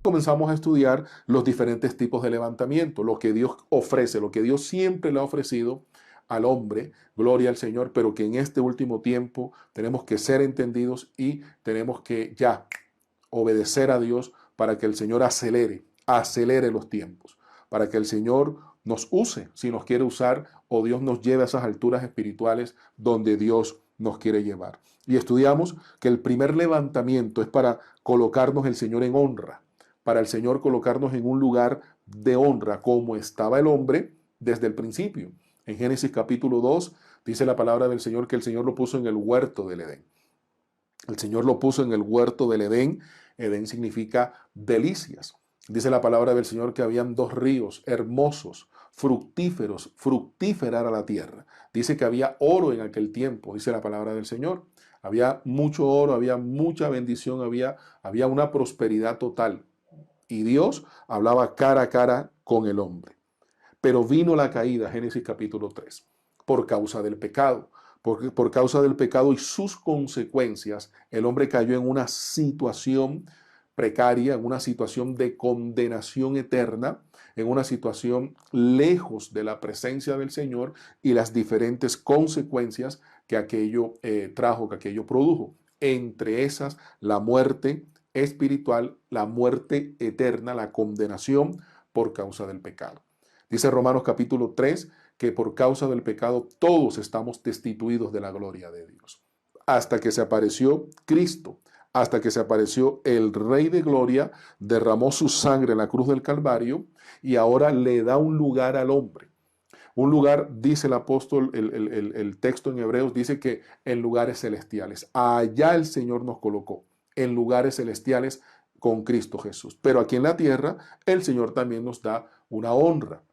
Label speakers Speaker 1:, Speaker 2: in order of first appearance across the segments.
Speaker 1: comenzamos a estudiar los diferentes tipos de levantamiento, lo que Dios ofrece, lo que Dios siempre le ha ofrecido al hombre, gloria al Señor, pero que en este último tiempo tenemos que ser entendidos y tenemos que ya obedecer a Dios para que el Señor acelere los tiempos, para que el Señor nos use si nos quiere usar o Dios nos lleve a esas alturas espirituales donde Dios nos quiere llevar. Y estudiamos que el primer levantamiento es para colocarnos el Señor en honra, para el Señor colocarnos en un lugar de honra como estaba el hombre desde el principio. En Génesis capítulo 2 dice la palabra del Señor que el Señor lo puso en el huerto del Edén. El Señor lo puso en el huerto del Edén. Edén significa delicias. Dice la palabra del Señor que habían dos ríos hermosos, fructíferos, fructífera era la tierra. Dice que había oro en aquel tiempo, dice la palabra del Señor. Había mucho oro, había mucha bendición, había una prosperidad total. Y Dios hablaba cara a cara con el hombre. Pero vino la caída, Génesis capítulo 3, por causa del pecado. Por causa del pecado y sus consecuencias, el hombre cayó en una situación precaria, en una situación de condenación eterna, en una situación lejos de la presencia del Señor y las diferentes consecuencias que aquello trajo, que aquello produjo. Entre esas, la muerte espiritual, la muerte eterna, la condenación por causa del pecado. Dice Romanos capítulo 3 que por causa del pecado todos estamos destituidos de la gloria de Dios. Hasta que se apareció Cristo, hasta que se apareció el Rey de Gloria, derramó su sangre en la cruz del Calvario y ahora le da un lugar al hombre. Un lugar, dice el apóstol, el texto en Hebreos dice que en lugares celestiales. Allá el Señor nos colocó, en lugares celestiales con Cristo Jesús. Pero aquí en la tierra, el Señor también nos da una honra.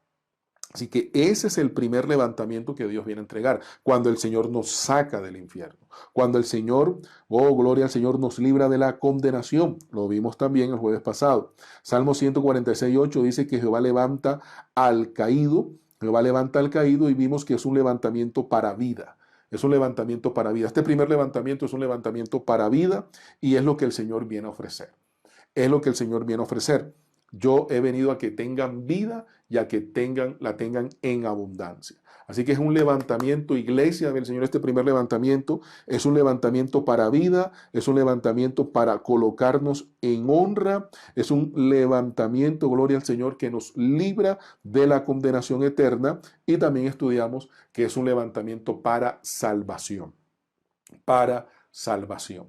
Speaker 1: Así que ese es el primer levantamiento que Dios viene a entregar, cuando el Señor nos saca del infierno, cuando el Señor, oh gloria al Señor, nos libra de la condenación. Lo vimos también el jueves pasado. Salmo 146:8 dice que Jehová levanta al caído, y vimos que es un levantamiento para vida. Es un levantamiento para vida. Este primer levantamiento es un levantamiento para vida y es lo que el Señor viene a ofrecer. Es lo que el Señor viene a ofrecer. Yo he venido a que tengan vida y a que la tengan en abundancia. Así que es un levantamiento, iglesia del Señor, este primer levantamiento es un levantamiento para vida, es un levantamiento para colocarnos en honra, es un levantamiento, gloria al Señor, que nos libra de la condenación eterna y también estudiamos que es un levantamiento para salvación, para salvación.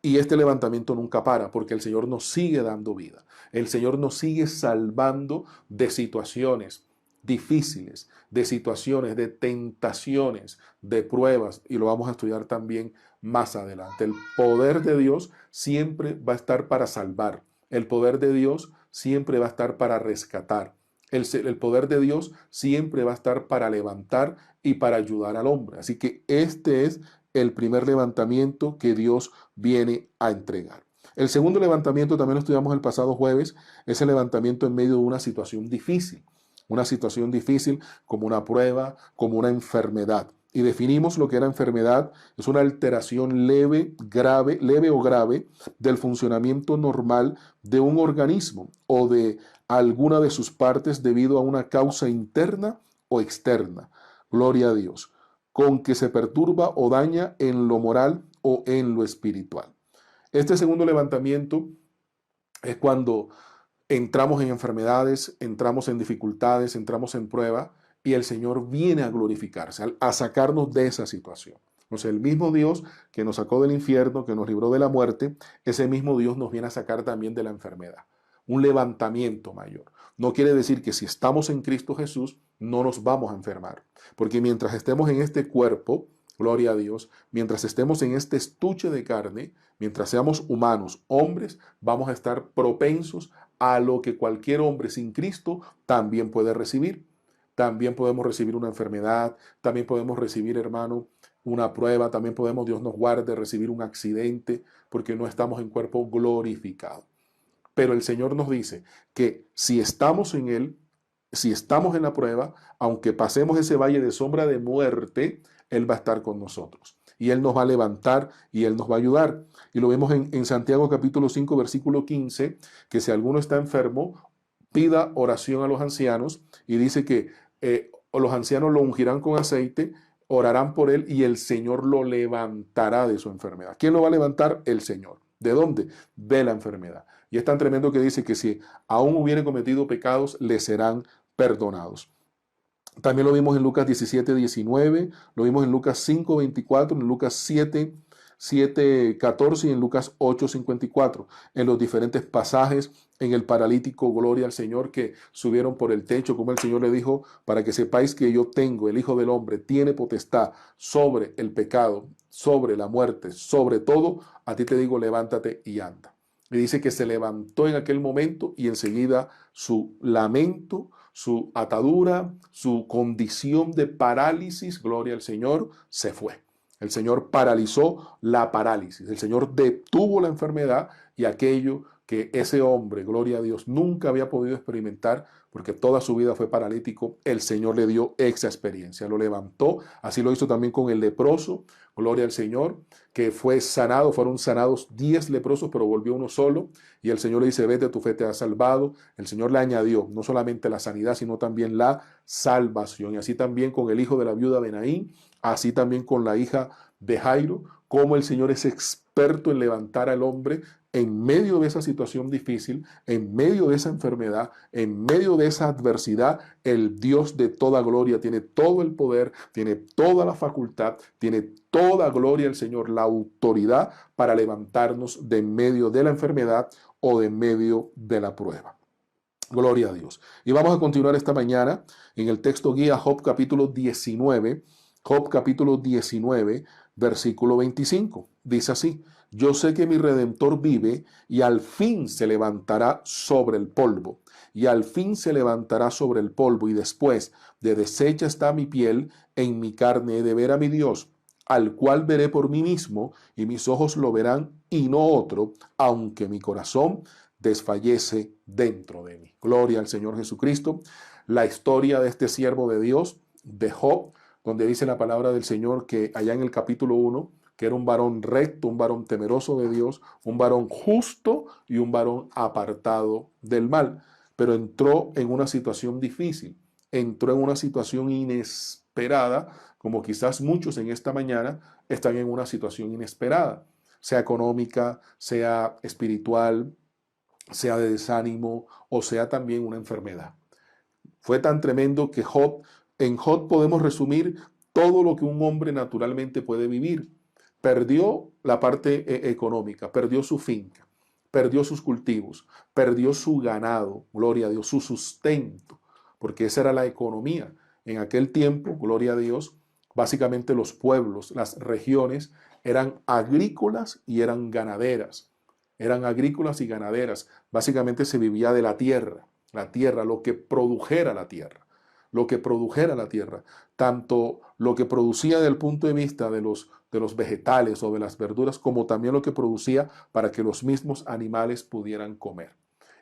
Speaker 1: Y este levantamiento nunca para porque el Señor nos sigue dando vida. El Señor nos sigue salvando de situaciones difíciles, de situaciones, de tentaciones, de pruebas. Y lo vamos a estudiar también más adelante. El poder de Dios siempre va a estar para salvar. El poder de Dios siempre va a estar para rescatar. El poder de Dios siempre va a estar para levantar y para ayudar al hombre. Así que este es el primer levantamiento que Dios viene a entregar. El segundo levantamiento, también lo estudiamos el pasado jueves, es el levantamiento en medio de una situación difícil como una prueba, como una enfermedad. Y definimos lo que era enfermedad, es una alteración leve o grave del funcionamiento normal de un organismo o de alguna de sus partes debido a una causa interna o externa. Gloria a Dios. Con que se perturba o daña en lo moral o en lo espiritual. Este segundo levantamiento es cuando entramos en enfermedades, entramos en dificultades, entramos en prueba y el Señor viene a glorificarse, a sacarnos de esa situación. Entonces, el mismo Dios que nos sacó del infierno, que nos libró de la muerte, ese mismo Dios nos viene a sacar también de la enfermedad. Un levantamiento mayor. No quiere decir que si estamos en Cristo Jesús, no nos vamos a enfermar. Porque mientras estemos en este cuerpo, gloria a Dios, mientras estemos en este estuche de carne, mientras seamos humanos, hombres, vamos a estar propensos a lo que cualquier hombre sin Cristo también puede recibir. También podemos recibir una enfermedad, también podemos recibir, hermano, una prueba, también podemos, Dios nos guarde, recibir un accidente, porque no estamos en cuerpo glorificado. Pero el Señor nos dice que si estamos en Él, si estamos en la prueba, aunque pasemos ese valle de sombra de muerte, Él va a estar con nosotros. y Él nos va a levantar y Él nos va a ayudar. Y lo vemos en Santiago capítulo 5, versículo 15, que si alguno está enfermo, pida oración a los ancianos, y dice que los ancianos lo ungirán con aceite, orarán por él y el Señor lo levantará de su enfermedad. ¿Quién lo va a levantar? El Señor. ¿De dónde? De la enfermedad. Y es tan tremendo que dice que si aún hubiere cometido pecados, le serán perdonados. También lo vimos en Lucas 17, 19, lo vimos en Lucas 5, 24, en Lucas 7, 7, 14 y en Lucas 8, 54. En los diferentes pasajes, en el paralítico, gloria al Señor, que subieron por el techo, como el Señor le dijo, para que sepáis que yo tengo, el Hijo del Hombre, tiene potestad sobre el pecado, sobre la muerte, sobre todo, a ti te digo, levántate y anda. Y dice que se levantó en aquel momento y enseguida su lamento, su atadura, su condición de parálisis, gloria al Señor, se fue. El Señor paralizó la parálisis. El Señor detuvo la enfermedad y aquello que ese hombre, gloria a Dios, nunca había podido experimentar porque toda su vida fue paralítico, el Señor le dio esa experiencia, lo levantó. Así lo hizo también con el leproso, gloria al Señor, que fue sanado, fueron sanados 10 leprosos, pero volvió uno solo. Y el Señor le dice, vete, tu fe te ha salvado. El Señor le añadió no solamente la sanidad, sino también la salvación. Y así también con el hijo de la viuda de Naín, así también con la hija de Jairo, como el Señor es experto en levantar al hombre en medio de esa situación difícil, en medio de esa enfermedad, en medio de esa adversidad. El Dios de toda gloria tiene todo el poder, tiene toda la facultad, tiene toda gloria el Señor, la autoridad para levantarnos de en medio de la enfermedad o de en medio de la prueba. Gloria a Dios. Y vamos a continuar esta mañana en el texto guía Job capítulo 19, Job capítulo 19, versículo 25. Dice así, yo sé que mi Redentor vive y al fin se levantará sobre el polvo. Y al fin se levantará sobre el polvo y después de deshecha está mi piel, en mi carne he de ver a mi Dios, al cual veré por mí mismo y mis ojos lo verán y no otro, aunque mi corazón desfallece dentro de mí. Gloria al Señor Jesucristo. La historia de este siervo de Dios, de Job, donde dice la palabra del Señor que allá en el capítulo 1, que era un varón recto, un varón temeroso de Dios, un varón justo y un varón apartado del mal, pero entró en una situación difícil, entró en una situación inesperada, como quizás muchos en esta mañana están en una situación inesperada, sea económica, sea espiritual, sea de desánimo o sea también una enfermedad. Fue tan tremendo que en Job podemos resumir todo lo que un hombre naturalmente puede vivir. Perdió la parte económica, perdió su finca, perdió sus cultivos, perdió su ganado, gloria a Dios, su sustento, porque esa era la economía. En aquel tiempo, gloria a Dios, básicamente los pueblos, las regiones eran agrícolas y eran ganaderas. Eran agrícolas y ganaderas. Básicamente se vivía de la tierra, lo que produjera la tierra, lo que produjera la tierra, tanto lo que producía desde el punto de vista de los vegetales o de las verduras, como también lo que producía para que los mismos animales pudieran comer.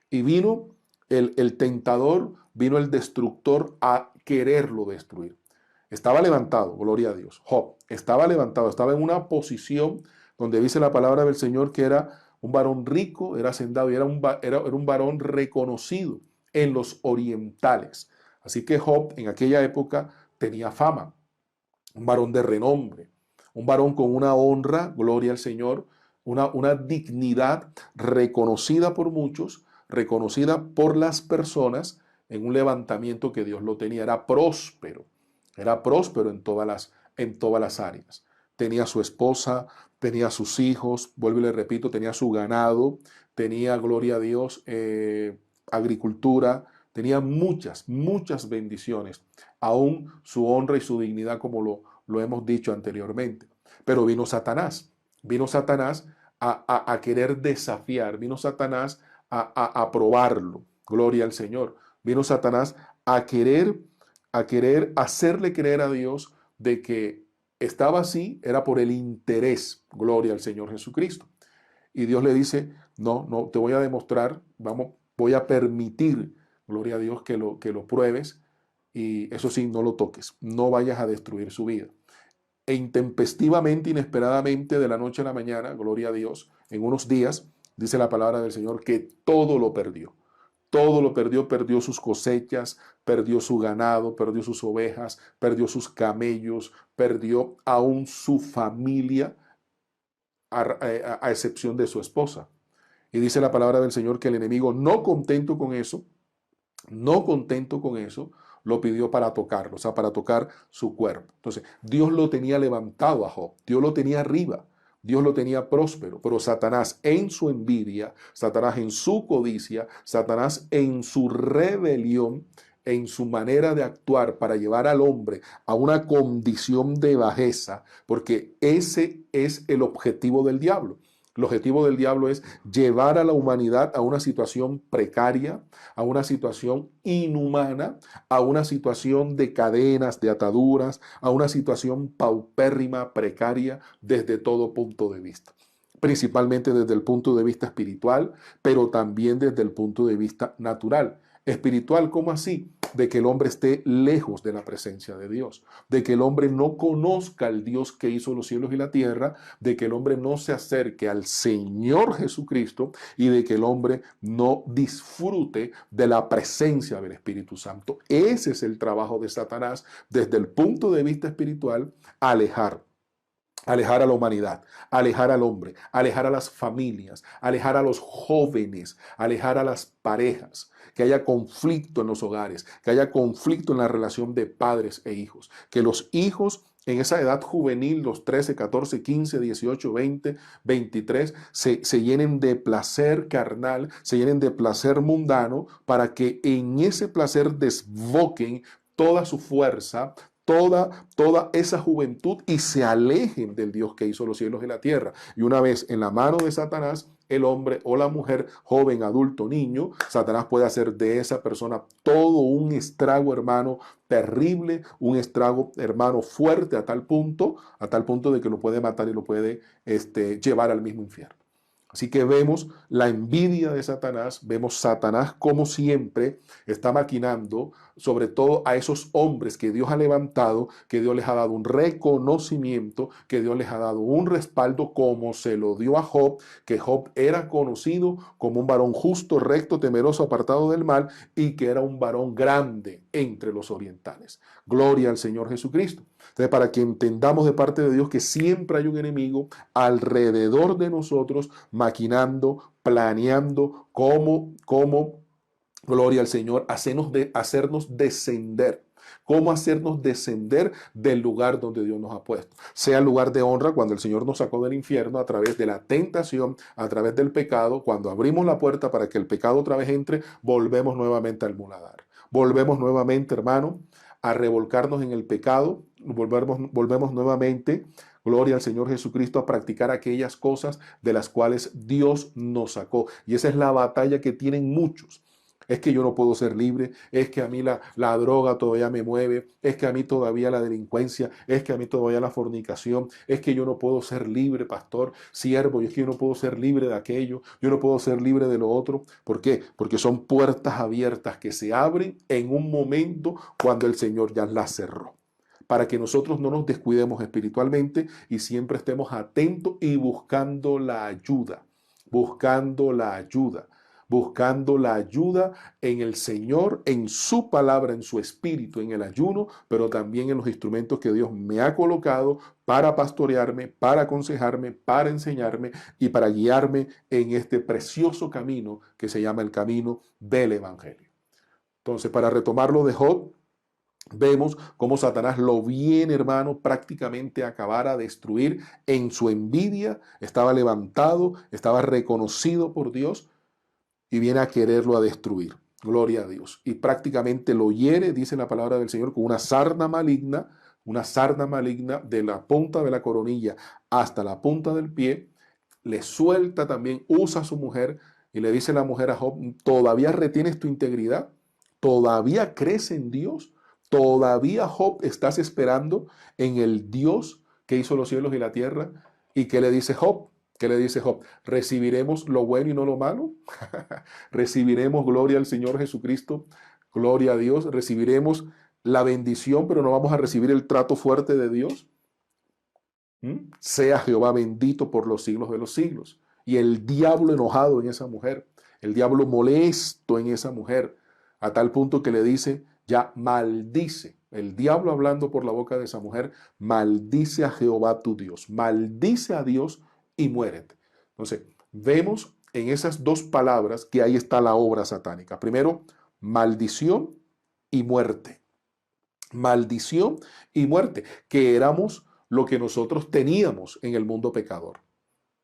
Speaker 1: Y vino el tentador, vino el destructor a quererlo destruir. Estaba levantado, gloria a Dios. Job estaba levantado, estaba en una posición donde dice la palabra del Señor que era un varón rico, era hacendado y era un varón reconocido en los orientales. Así que Job en aquella época tenía fama, un varón de renombre, un varón con una honra, gloria al Señor, una dignidad reconocida por muchos, reconocida por las personas en un levantamiento que Dios lo tenía. Era próspero en todas las áreas. Tenía su esposa, tenía sus hijos, vuelvo y le repito, tenía su ganado, tenía, gloria a Dios, agricultura, tenía muchas bendiciones, aún su honra y su dignidad como lo hemos dicho anteriormente. Pero vino Satanás a querer desafiar, vino Satanás a probarlo, gloria al Señor, vino Satanás a querer hacerle creer a Dios de que estaba así, era por el interés, gloria al Señor Jesucristo. Y Dios le dice, no, te voy a demostrar, voy a permitir, gloria a Dios, que lo pruebes y eso sí, no lo toques, no vayas a destruir su vida. e intempestivamente, inesperadamente, de la noche a la mañana, gloria a Dios, en unos días, dice la palabra del Señor, que todo lo perdió. Todo lo perdió, perdió sus cosechas, perdió su ganado, perdió sus ovejas, perdió sus camellos, perdió aún su familia, a excepción de su esposa. Y dice la palabra del Señor que el enemigo, no contento con eso, no contento con eso, lo pidió para tocarlo, o sea, para tocar su cuerpo. Entonces, Dios lo tenía levantado a Job, Dios lo tenía arriba, Dios lo tenía próspero, pero Satanás en su envidia, Satanás en su codicia, Satanás en su rebelión, en su manera de actuar para llevar al hombre a una condición de bajeza, porque ese es el objetivo del diablo. El objetivo del diablo es llevar a la humanidad a una situación precaria, a una situación inhumana, a una situación de cadenas, de ataduras, a una situación paupérrima, precaria, desde todo punto de vista. Principalmente desde el punto de vista espiritual, pero también desde el punto de vista natural. Espiritual, ¿cómo así? De que el hombre esté lejos de la presencia de Dios, de que el hombre no conozca al Dios que hizo los cielos y la tierra, de que el hombre no se acerque al Señor Jesucristo y de que el hombre no disfrute de la presencia del Espíritu Santo. Ese es el trabajo de Satanás desde el punto de vista espiritual, alejar a la humanidad, alejar al hombre, alejar a las familias, alejar a los jóvenes, alejar a las parejas, que haya conflicto en los hogares, que haya conflicto en la relación de padres e hijos, que los hijos en esa edad juvenil, los 13, 14, 15, 18, 20, 23, se llenen de placer carnal, se llenen de placer mundano, para que en ese placer desboquen toda su fuerza, toda esa juventud y se alejen del Dios que hizo los cielos y la tierra. Y una vez en la mano de Satanás, el hombre o la mujer, joven, adulto, niño, Satanás puede hacer de esa persona todo un estrago, hermano, terrible, un estrago, hermano, fuerte a tal punto de que lo puede matar y lo puede llevar al mismo infierno. Así que vemos la envidia de Satanás, vemos Satanás como siempre está maquinando, sobre todo a esos hombres que Dios ha levantado, que Dios les ha dado un reconocimiento, que Dios les ha dado un respaldo como se lo dio a Job, que Job era conocido como un varón justo, recto, temeroso, apartado del mal y que era un varón grande entre los orientales. Gloria al Señor Jesucristo. Entonces, para que entendamos de parte de Dios que siempre hay un enemigo alrededor de nosotros, maquinando, planeando cómo, gloria al Señor, hacernos descender. Cómo hacernos descender del lugar donde Dios nos ha puesto. Sea el lugar de honra cuando el Señor nos sacó del infierno a través de la tentación, a través del pecado. Cuando abrimos la puerta para que el pecado otra vez entre, volvemos nuevamente al muladar. Volvemos nuevamente, hermano, a revolcarnos en el pecado. Volvemos nuevamente, gloria al Señor Jesucristo, a practicar aquellas cosas de las cuales Dios nos sacó. Y esa es la batalla que tienen muchos. Es que yo no puedo ser libre, es que a mí la droga todavía me mueve, es que a mí todavía la delincuencia, es que a mí todavía la fornicación, es que yo no puedo ser libre, pastor, siervo, y es que yo no puedo ser libre de aquello, yo no puedo ser libre de lo otro. ¿Por qué? Porque son puertas abiertas que se abren en un momento cuando el Señor ya las cerró, para que nosotros no nos descuidemos espiritualmente y siempre estemos atentos y buscando la ayuda, buscando la ayuda, buscando la ayuda en el Señor, en su palabra, en su espíritu, en el ayuno, pero también en los instrumentos que Dios me ha colocado para pastorearme, para aconsejarme, para enseñarme y para guiarme en este precioso camino que se llama el camino del Evangelio. Entonces, para retomar lo de Job, vemos cómo Satanás lo viene, hermano, prácticamente a acabar, a destruir en su envidia. Estaba levantado, estaba reconocido por Dios y viene a quererlo a destruir. Gloria a Dios. Y prácticamente lo hiere, dice la palabra del Señor, con una sarna maligna de la punta de la coronilla hasta la punta del pie. Le suelta también, usa a su mujer y le dice la mujer a Job: ¿todavía retienes tu integridad? ¿Todavía crees en Dios? ¿Todavía, Job, estás esperando en el Dios que hizo los cielos y la tierra? ¿Y qué le dice Job? ¿Qué le dice Job? ¿Recibiremos lo bueno y no lo malo? ¿Recibiremos gloria al Señor Jesucristo? Gloria a Dios. ¿Recibiremos la bendición, pero no vamos a recibir el trato fuerte de Dios? Sea Jehová bendito por los siglos de los siglos. Y el diablo enojado en esa mujer, el diablo molesto en esa mujer, a tal punto que le dice, ya maldice. El diablo hablando por la boca de esa mujer, maldice a Jehová tu Dios, maldice a Dios y muérete. Entonces, vemos en esas dos palabras que ahí está la obra satánica. Primero, maldición y muerte. Maldición y muerte, que éramos lo que nosotros teníamos en el mundo pecador.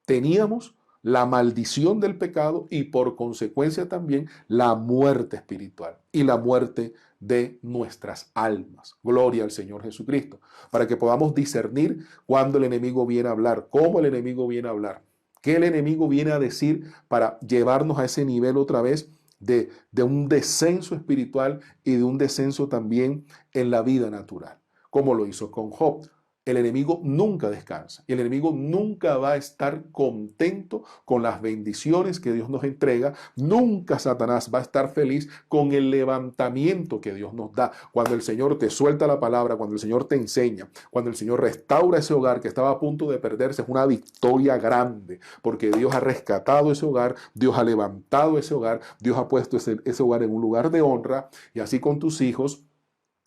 Speaker 1: Teníamos la maldición del pecado y por consecuencia también la muerte espiritual y la muerte de nuestras almas. Gloria al Señor Jesucristo. Para que podamos discernir cuándo el enemigo viene a hablar, cómo el enemigo viene a hablar, qué el enemigo viene a decir para llevarnos a ese nivel otra vez de un descenso espiritual y de un descenso también en la vida natural, como lo hizo con Job. El enemigo nunca descansa. El enemigo nunca va a estar contento con las bendiciones que Dios nos entrega. Nunca Satanás va a estar feliz con el levantamiento que Dios nos da. Cuando el Señor te suelta la palabra, cuando el Señor te enseña, cuando el Señor restaura ese hogar que estaba a punto de perderse, es una victoria grande, porque Dios ha rescatado ese hogar, Dios ha levantado ese hogar, Dios ha puesto ese hogar en un lugar de honra, y así con tus hijos,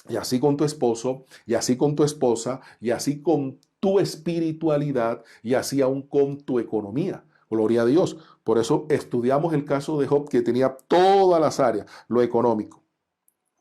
Speaker 1: y así con tu esposo, y así con tu esposa, y así con tu espiritualidad, y así aún con tu economía. Gloria a Dios. Por eso estudiamos el caso de Job, que tenía todas las áreas. Lo económico,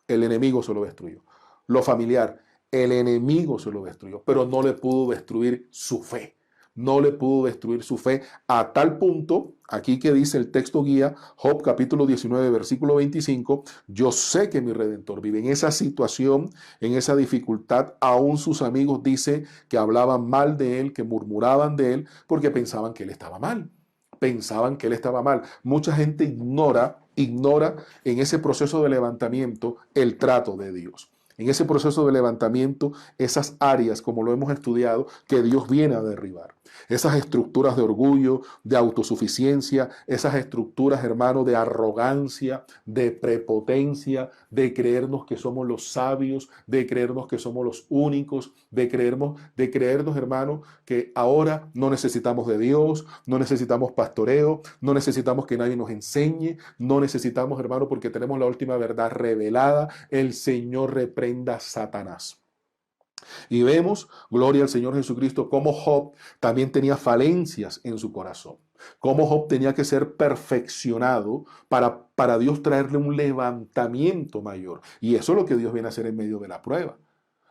Speaker 1: el enemigo se lo destruyó. Lo familiar, el enemigo se lo destruyó, pero no le pudo destruir su fe. No le pudo destruir su fe a tal punto, aquí que dice el texto guía, Job capítulo 19, versículo 25, yo sé que mi Redentor vive. En esa situación, en esa dificultad, aún sus amigos dice que hablaban mal de él, que murmuraban de él, porque pensaban que él estaba mal. Pensaban que él estaba mal. Mucha gente ignora en ese proceso de levantamiento el trato de Dios. En ese proceso de levantamiento, esas áreas, como lo hemos estudiado, que Dios viene a derribar. Esas estructuras de orgullo, de autosuficiencia, esas estructuras, hermano, de arrogancia, de prepotencia, de creernos que somos los sabios, de creernos que somos los únicos, de creernos, hermano, que ahora no necesitamos de Dios, no necesitamos pastoreo, no necesitamos que nadie nos enseñe, no necesitamos, hermano, porque tenemos la última verdad revelada. El Señor reprenda a Satanás. Y vemos, gloria al Señor Jesucristo, cómo Job también tenía falencias en su corazón. Cómo Job tenía que ser perfeccionado para Dios traerle un levantamiento mayor. Y eso es lo que Dios viene a hacer en medio de la prueba.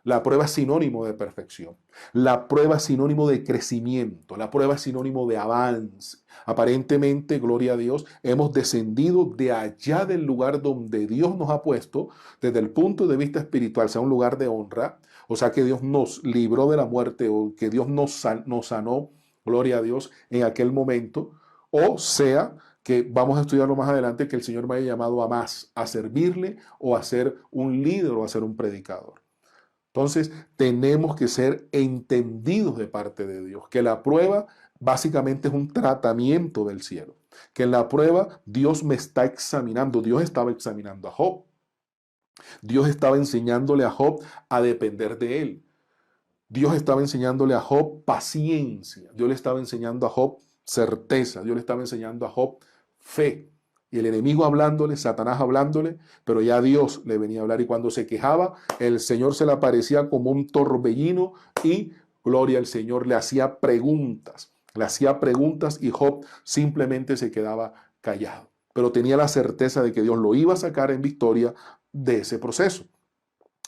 Speaker 1: La prueba es sinónimo de perfección. La prueba es sinónimo de crecimiento. La prueba es sinónimo de avance. Aparentemente, gloria a Dios, hemos descendido de allá del lugar donde Dios nos ha puesto, desde el punto de vista espiritual, sea un lugar de honra, o sea que Dios nos libró de la muerte, o que Dios nos sanó, gloria a Dios, en aquel momento, o sea que vamos a estudiarlo más adelante, que el Señor me haya llamado a más, a servirle, o a ser un líder, o a ser un predicador. Entonces, tenemos que ser entendidos de parte de Dios, que la prueba básicamente es un tratamiento del cielo, que en la prueba Dios me está examinando. Dios estaba examinando a Job. Dios estaba enseñándole a Job a depender de él. Dios estaba enseñándole a Job paciencia. Dios le estaba enseñando a Job certeza. Dios le estaba enseñando a Job fe. Y el enemigo hablándole, Satanás hablándole, pero ya Dios le venía a hablar. Y cuando se quejaba, el Señor se le aparecía como un torbellino y, gloria al Señor, le hacía preguntas. Le hacía preguntas y Job simplemente se quedaba callado. Pero tenía la certeza de que Dios lo iba a sacar en victoria de ese proceso.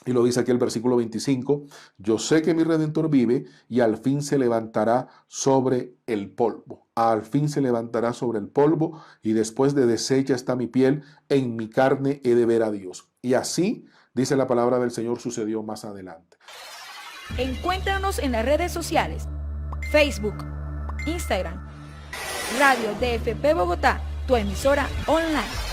Speaker 1: Y lo dice aquí el versículo 25, yo sé que mi Redentor vive y al fin se levantará sobre el polvo. Al fin se levantará sobre el polvo y después de deshecha está mi piel, en mi carne he de ver a Dios. Y así, dice la palabra del Señor, sucedió más adelante.
Speaker 2: Encuéntranos en las redes sociales, Facebook, Instagram, Radio DFP Bogotá, tu emisora online.